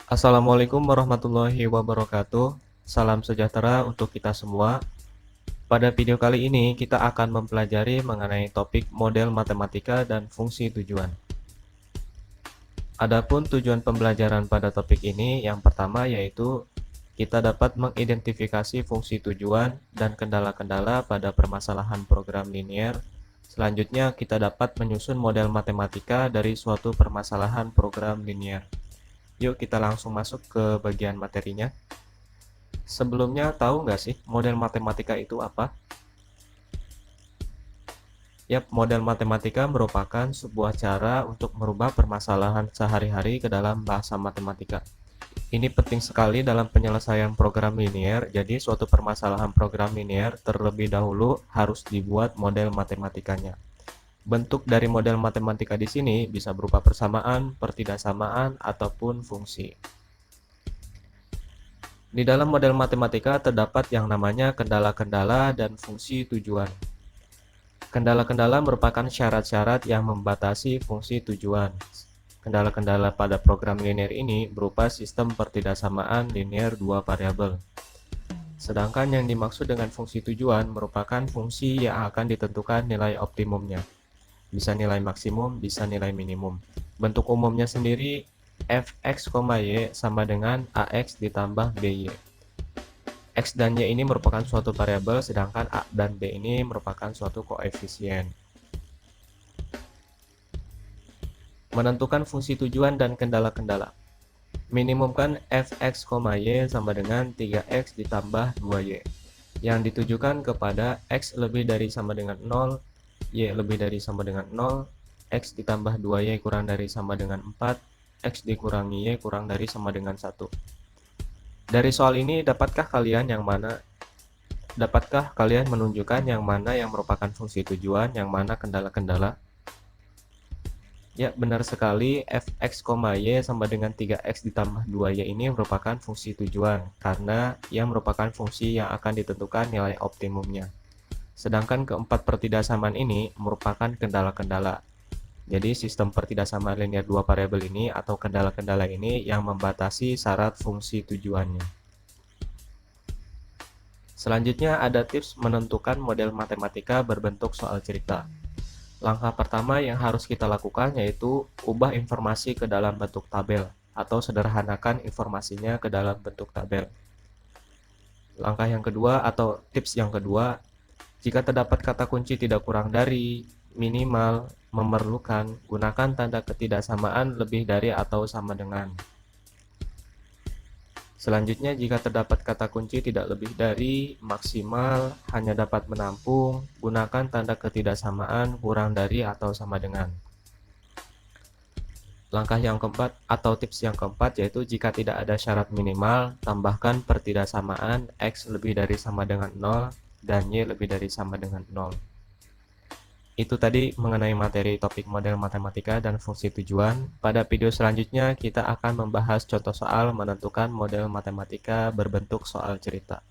Assalamualaikum warahmatullahi wabarakatuh. Salam sejahtera untuk kita semua. Pada video kali ini kita akan mempelajari mengenai topik model matematika dan fungsi tujuan. Adapun tujuan pembelajaran pada topik ini yang pertama yaitu kita dapat mengidentifikasi fungsi tujuan dan kendala-kendala pada permasalahan program linear. Selanjutnya kita dapat menyusun model matematika dari suatu permasalahan program linear. Yuk kita langsung masuk ke bagian materinya. Sebelumnya tahu nggak sih model matematika itu apa? Yap, model matematika merupakan sebuah cara untuk merubah permasalahan sehari-hari ke dalam bahasa matematika. Ini penting sekali dalam penyelesaian program linear, jadi suatu permasalahan program linear terlebih dahulu harus dibuat model matematikanya. Bentuk dari model matematika di sini bisa berupa persamaan, pertidaksamaan, ataupun fungsi. Di dalam model matematika terdapat yang namanya kendala-kendala dan fungsi tujuan. Kendala-kendala merupakan syarat-syarat yang membatasi fungsi tujuan. Kendala-kendala pada program linear ini berupa sistem pertidaksamaan linear dua variabel. Sedangkan yang dimaksud dengan fungsi tujuan merupakan fungsi yang akan ditentukan nilai optimumnya. Bisa nilai maksimum, bisa nilai minimum. Bentuk umumnya sendiri fx, y sama dengan ax ditambah by. X dan Y ini merupakan suatu variabel, sedangkan A dan B ini merupakan suatu koefisien. Menentukan fungsi tujuan dan kendala-kendala. Minimumkan fx, y sama dengan 3x ditambah 2y. Yang ditujukan kepada x lebih dari sama dengan 0, y lebih dari sama dengan 0, x ditambah 2y kurang dari sama dengan 4, x dikurangi y kurang dari sama dengan 1. Dari soal ini, dapatkah kalian menunjukkan yang mana yang merupakan fungsi tujuan, yang mana kendala-kendala? Ya, benar sekali, fx, y sama dengan 3x ditambah 2y ini merupakan fungsi tujuan, karena ia merupakan fungsi yang akan ditentukan nilai optimumnya. Sedangkan keempat pertidaksamaan ini merupakan kendala-kendala. Jadi sistem pertidaksamaan linear dua variabel ini atau kendala-kendala ini yang membatasi syarat fungsi tujuannya. Selanjutnya ada tips menentukan model matematika berbentuk soal cerita. Langkah pertama yang harus kita lakukan yaitu ubah informasi ke dalam bentuk tabel atau sederhanakan informasinya ke dalam bentuk tabel. Langkah yang kedua atau tips yang kedua, jika terdapat kata kunci tidak kurang dari, minimal, memerlukan, gunakan tanda ketidaksamaan lebih dari atau sama dengan. Selanjutnya, jika terdapat kata kunci tidak lebih dari, maksimal, hanya dapat menampung, gunakan tanda ketidaksamaan kurang dari atau sama dengan. Langkah yang keempat atau tips yang keempat yaitu jika tidak ada syarat minimal, tambahkan pertidaksamaan x lebih dari sama dengan 0 dan y lebih dari sama dengan 0. Itu tadi mengenai materi topik model matematika dan fungsi tujuan. Pada video selanjutnya kita akan membahas contoh soal menentukan model matematika berbentuk soal cerita.